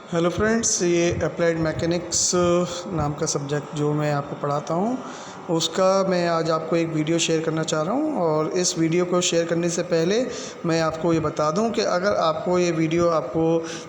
Hello friends, ये applied mechanics नाम का सब्जेक्ट जो मैं आपको पढ़ाता हूँ उसका मैं आज आपको एक वीडियो शेयर करना चाह रहा हूँ। और इस वीडियो को शेयर करने से पहले मैं आपको ये बता दूँ कि अगर आपको ये वीडियो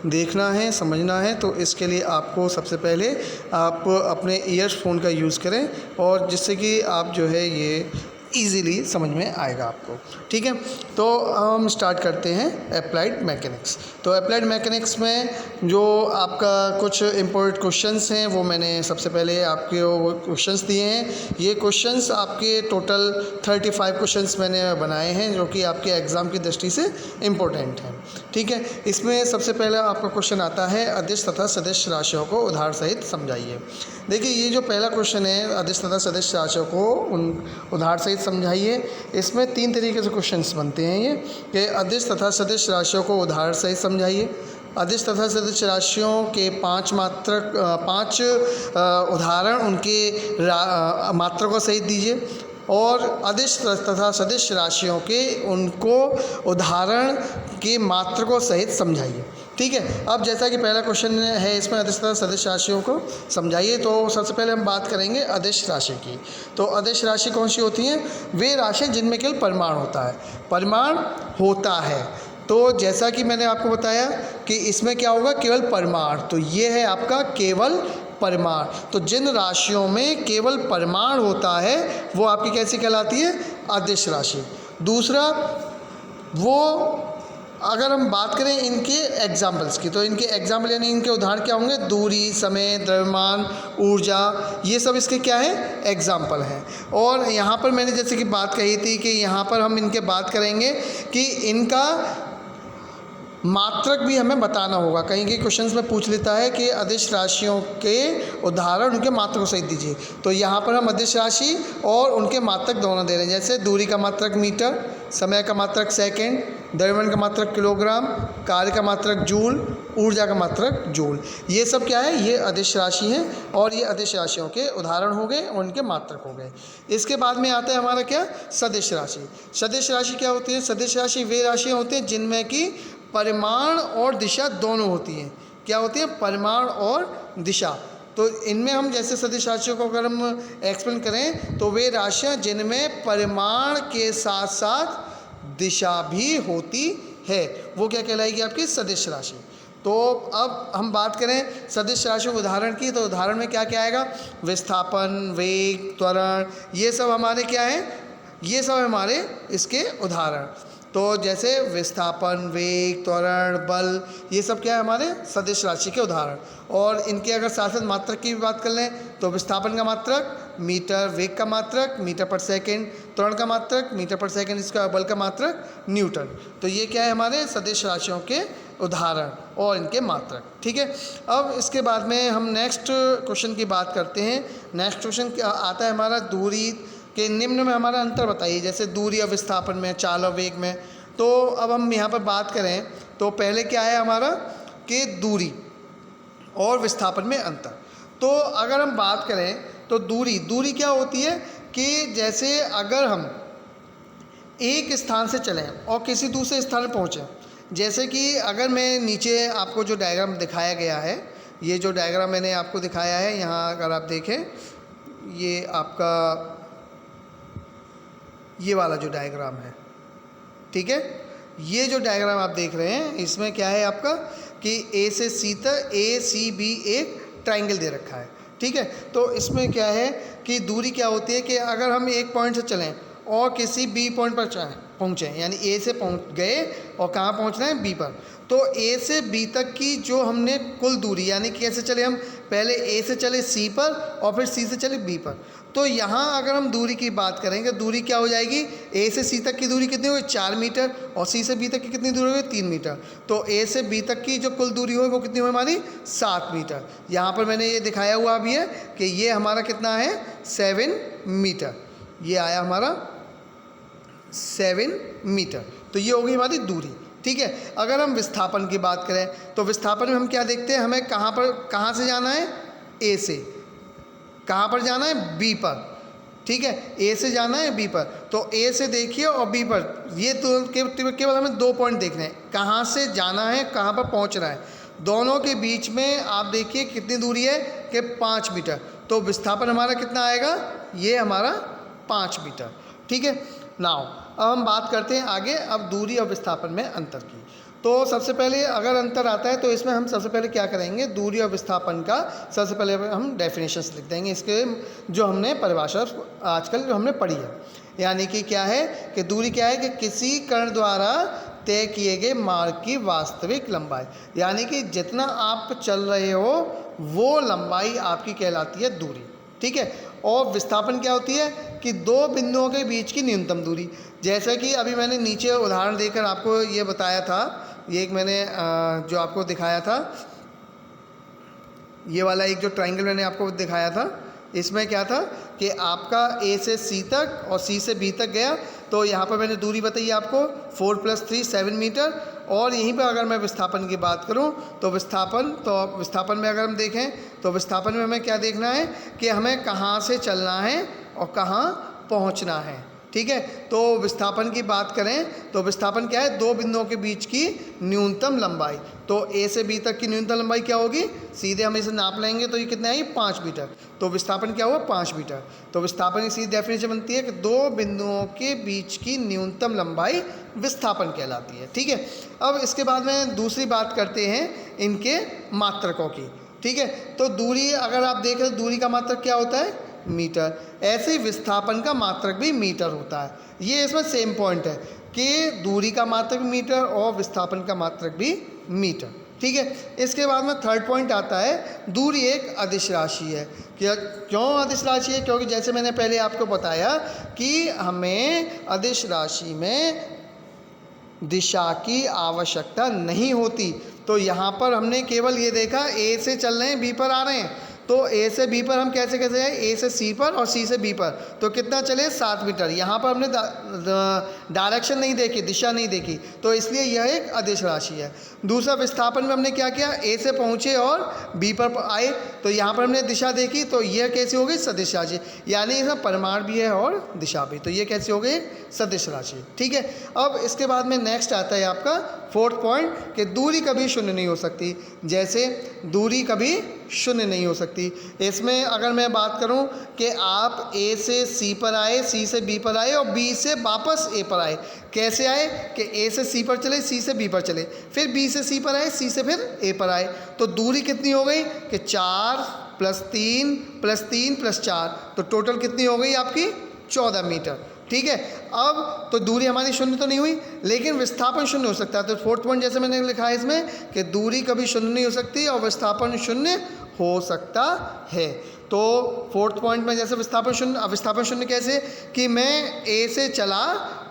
देखना है, समझना है, तो इसके लिए आपको सबसे पहले आप अपने ईयरफोन का यूज़ करें और जिससे कि आप जो है ये ईज़िली समझ में आएगा आपको। ठीक है, तो हम स्टार्ट करते हैं अप्लाइड मैकेनिक्स। तो अप्लाइड मैकेनिक्स में जो आपका कुछ इम्पोर्टेंट क्वेश्चंस हैं वो मैंने सबसे पहले आपके वो क्वेश्चंस दिए हैं। ये क्वेश्चंस आपके टोटल 35 क्वेश्चंस मैंने बनाए हैं जो कि आपके एग्ज़ाम की दृष्टि से इम्पोर्टेंट हैं। ठीक है, इसमें सबसे पहला आपका क्वेश्चन आता है अदिश तथा सदिश राशियों को उदाहरण सहित समझाइए। देखिए, ये जो पहला क्वेश्चन है अदिश तथा सदिश राशियों को उदाहरण सहित समझाइए, इसमें 3 तरीके से क्वेश्चंस बनते हैं ये कि अदिश तथा सदिश राशियों को उदाहरण सहित समझाइए, अदिश तथा सदिश राशियों के 5 उदाहरण उनके मात्रकों सहित दीजिए और अदिश तथा सदिश राशियों के उनको उदाहरण के मात्रकों सहित समझाइए। ठीक है, अब जैसा कि पहला क्वेश्चन है इसमें अदिश तथा सदिश राशियों को समझाइए, तो सबसे पहले हम बात करेंगे अदिश राशि की। तो अदिश राशि कौन सी होती हैं? वे राशि जिनमें केवल परिमाण होता है, परिमाण होता है। तो जैसा कि मैंने आपको बताया कि इसमें क्या होगा, केवल परिमाण, तो ये है आपका केवल परिमाण। तो जिन राशियों में केवल परिमाण होता है वो आपकी कैसी कहलाती है? अदिश राशि। दूसरा, वो अगर हम बात करें इनके एग्जाम्पल्स की, तो इनके एग्जाम्पल यानी इनके उदाहरण क्या होंगे? दूरी, समय, द्रव्यमान, ऊर्जा, ये सब इसके क्या है? एग्जाम्पल हैं। और यहाँ पर मैंने जैसे कि बात कही थी कि यहाँ पर हम इनके बात करेंगे कि इनका मात्रक भी हमें बताना होगा। कहीं के क्वेश्चंस में पूछ लेता है कि अदिश राशियों के उदाहरण उनके मात्रक सहित दीजिए, तो यहाँ पर हम अदिश राशि और उनके मात्रक दोनों दे रहे हैं। जैसे दूरी का मात्रक मीटर, समय का मात्रक सेकंड, द्रव्यमान का मात्रक किलोग्राम, कार्य का मात्रक जूल, ऊर्जा का मात्रक जूल। ये सब क्या है? ये अदिश राशि हैं और ये अदिश राशियों के उदाहरण हो गए और उनके मात्रक हो गए। इसके बाद में आता है हमारा क्या? सदिश राशि। सदिश राशि क्या होती है? सदिश राशि वे राशियाँ होती हैं जिनमें कि परिमाण और दिशा दोनों होती हैं। क्या होती है? परिमाण और दिशा। तो इनमें हम जैसे सदिश राशियों को अगर हम एक्सप्लेन करें तो वे राशियां जिनमें परिमाण के साथ साथ दिशा भी होती है वो क्या कहलाएगी? आपकी सदिश राशि। तो अब हम बात करें सदिश राशियों के उदाहरण की, तो उदाहरण में क्या क्या आएगा? विस्थापन, वेग, त्वरण, ये सब हमारे क्या हैं? ये सब हमारे इसके उदाहरण। तो जैसे विस्थापन, वेग, त्वरण, बल, ये सब क्या है? हमारे सदिश राशि के उदाहरण। और इनके अगर साथ साथ मात्रक की भी बात कर लें तो विस्थापन का मात्रक मीटर, वेग का मात्रक मीटर पर सेकंड, त्वरण का मात्रक मीटर पर सेकंड, इसका बल का मात्रक न्यूटन। तो ये क्या है? हमारे सदिश राशियों के उदाहरण और इनके मात्रक। ठीक है, अब इसके बाद में हम नेक्स्ट क्वेश्चन की बात करते हैं। नेक्स्ट क्वेश्चन आता है हमारा दूरी के निम्न में हमारा अंतर बताइए। जैसे दूरी और विस्थापन में, चाल और वेग में। तो अब हम यहाँ पर बात करें तो पहले क्या है हमारा कि दूरी और विस्थापन में अंतर। तो अगर हम बात करें तो दूरी क्या होती है कि जैसे अगर हम एक स्थान से चलें और किसी दूसरे स्थान पर पहुँचें, जैसे कि अगर मैं नीचे आपको जो डायग्राम दिखाया गया है, ये जो डायग्राम मैंने आपको दिखाया है यहाँ अगर आप देखें, ये आपका ये वाला जो डायग्राम है, ठीक है, ये जो डायग्राम आप देख रहे हैं इसमें क्या है आपका कि ए से सी तक ACB एक ट्राइंगल दे रखा है। ठीक है, तो इसमें क्या है कि दूरी क्या होती है कि अगर हम एक पॉइंट से चलें और किसी B पॉइंट पर पहुँचें, यानी A से पहुँच गए और कहाँ पहुँचना है? B पर, तो A से B तक की जो हमने कुल दूरी, यानी कि कैसे चले हम? पहले A से चले C पर और फिर C से चले B पर। तो यहाँ अगर हम दूरी की बात करेंगे, दूरी क्या हो जाएगी? A से C तक की दूरी कितनी होगी? 4 मीटर, और C से B तक की कितनी दूरी होगी? 3 मीटर। तो A से B तक की जो कुल दूरी होगी वो कितनी होगी हमारी? 7 मीटर। यहाँ पर मैंने ये दिखाया हुआ भी है कि ये हमारा कितना है? 7 मीटर। ये आया हमारा 7 मीटर। तो ये होगी हमारी दूरी। ठीक है, अगर हम विस्थापन की बात करें तो विस्थापन में हम क्या देखते हैं? हमें कहाँ से जाना है? A से। कहाँ पर जाना है? B पर। ठीक है, A से जाना है B पर, तो A से देखिए और B पर, ये तो केवल हमें 2 पॉइंट देखने हैं, कहाँ से जाना है, कहाँ पर पहुँचना है। दोनों के बीच में आप देखिए कितनी दूरी है कि 5 मीटर, तो विस्थापन हमारा कितना आएगा, ये हमारा 5 मीटर। ठीक है। नाउ अब हम बात करते हैं आगे अब दूरी और विस्थापन में अंतर की। तो सबसे पहले अगर अंतर आता है तो इसमें हम सबसे पहले क्या करेंगे, दूरी और विस्थापन का सबसे पहले हम डेफिनेशंस लिख देंगे, इसके जो हमने परिभाषा आजकल जो हमने पढ़ी है। यानी कि क्या है कि दूरी क्या है कि किसी कण द्वारा तय किए गए मार्ग की वास्तविक लंबाई, यानी कि जितना आप चल रहे हो वो लंबाई आपकी कहलाती है दूरी। ठीक है। और विस्थापन क्या होती है कि दो बिंदुओं के बीच की न्यूनतम दूरी। जैसा कि अभी मैंने नीचे उदाहरण देकर आपको ये बताया था, ये एक मैंने जो आपको दिखाया था, ये वाला एक जो ट्राइंगल मैंने आपको दिखाया था, इसमें क्या था कि आपका ए से सी तक और सी से बी तक गया, तो यहाँ पर मैंने दूरी बताई आपको 4 + 3 7 मीटर। और यहीं पर अगर मैं विस्थापन की बात करूँ तो विस्थापन में अगर हम देखें तो विस्थापन में हमें क्या देखना है कि हमें कहाँ से चलना है और कहाँ पहुँचना है। ठीक है। तो विस्थापन की बात करें तो विस्थापन क्या है, दो बिंदुओं के बीच की न्यूनतम लंबाई। तो ए से बी तक की न्यूनतम लंबाई क्या होगी, सीधे हम इसे नाप लेंगे तो ये कितना है, 5 मीटर। तो विस्थापन क्या हुआ, 5 मीटर। तो विस्थापन की सीधी डेफिनेशन बनती है कि दो बिंदुओं के बीच की न्यूनतम लंबाई विस्थापन कहलाती है। ठीक है। अब इसके बाद में दूसरी बात करते हैं इनके मात्रकों की। ठीक है। तो दूरी अगर आप देखें तो दूरी का मात्रक क्या होता है, मीटर। ऐसे ही विस्थापन का मात्रक भी मीटर होता है। ये इसमें सेम पॉइंट है कि दूरी का मात्रक मीटर और विस्थापन का मात्रक भी मीटर। ठीक है। इसके बाद में थर्ड पॉइंट आता है, दूरी एक अदिश राशि है। क्यों अदिश राशि है, क्योंकि जैसे मैंने पहले आपको बताया कि हमें अदिश राशि में दिशा की आवश्यकता नहीं होती। तो यहाँ पर हमने केवल ये देखा ए से चल रहे हैं बी पर आ रहे हैं, तो ए से बी पर हम कैसे कैसे आए, ए से सी पर और सी से बी पर, तो कितना चले 7 मीटर। यहाँ पर हमने डायरेक्शन नहीं देखी, दिशा नहीं देखी, तो इसलिए यह एक अदिश राशि है। दूसरा विस्थापन में हमने क्या किया, ए से पहुँचे और बी पर आए, तो यहाँ पर हमने दिशा देखी, तो यह कैसी हो गई, सदिश राशि। यानी इसमें परिमाण भी है और दिशा भी, तो ये कैसी हो गई, सदिश राशि। ठीक है। अब इसके बाद में नेक्स्ट आता है आपका फोर्थ पॉइंट कि दूरी कभी शून्य नहीं हो सकती। जैसे दूरी कभी शून्य नहीं हो सकती। इसमें अगर मैं बात करूं कि आप ए से सी पर आए, सी से बी पर आए और बी से वापस ए पर आए, कैसे आए कि ए से सी पर चले, सी से बी पर चले, फिर बी से सी पर आए, सी से फिर ए पर आए, तो दूरी कितनी हो गई कि 4 + 3 + 3 + 4, तो टोटल कितनी हो गई आपकी 14 मीटर। ठीक है। अब तो दूरी हमारी शून्य तो नहीं हुई, लेकिन विस्थापन शून्य हो सकता है। तो फोर्थ पॉइंट जैसे मैंने लिखा है इसमें कि दूरी कभी शून्य नहीं हो सकती और विस्थापन शून्य हो सकता है। तो फोर्थ पॉइंट में जैसे विस्थापन शून्य कैसे कि मैं ए से चला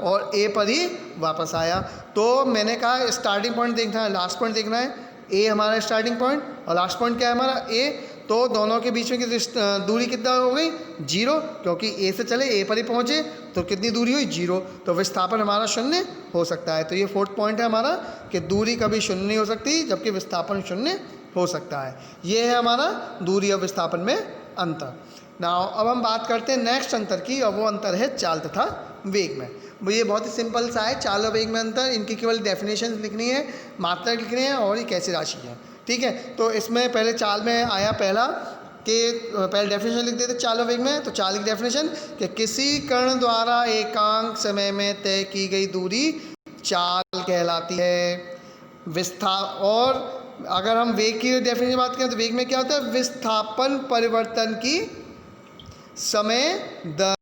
और ए पर ही वापस आया, तो मैंने कहा स्टार्टिंग पॉइंट देखना है, लास्ट पॉइंट देखना है। ए हमारा स्टार्टिंग पॉइंट और लास्ट पॉइंट क्या है हमारा, ए। तो दोनों के बीच में दूरी कितना हो गई, 0, क्योंकि ए से चले ए पर ही पहुँचे, तो कितनी दूरी हुई, 0। तो विस्थापन हमारा शून्य हो सकता है। तो ये फोर्थ पॉइंट है हमारा कि दूरी कभी शून्य नहीं हो सकती जबकि विस्थापन शून्य हो सकता है। ये है हमारा दूरी और विस्थापन में अंतर। नाउ अब हम बात करते हैं नेक्स्ट अंतर की, और वो अंतर है चाल तथा वेग में। ये बहुत ही सिंपल सा है, चाल और वेग में अंतर। इनकी केवल डेफिनेशन लिखनी है, मात्रक लिखनी है और ये कैसी राशि है। ठीक है। तो इसमें पहले चाल में आया पहला कि पहले डेफिनेशन लिख देते चाल और वेग में। तो चाल की डेफिनेशन कि किसी कण द्वारा एकांक समय में तय की गई दूरी चाल कहलाती है। और अगर हम वेग की डेफिनेशन बात करें तो वेग में क्या होता है, विस्थापन परिवर्तन की समय दर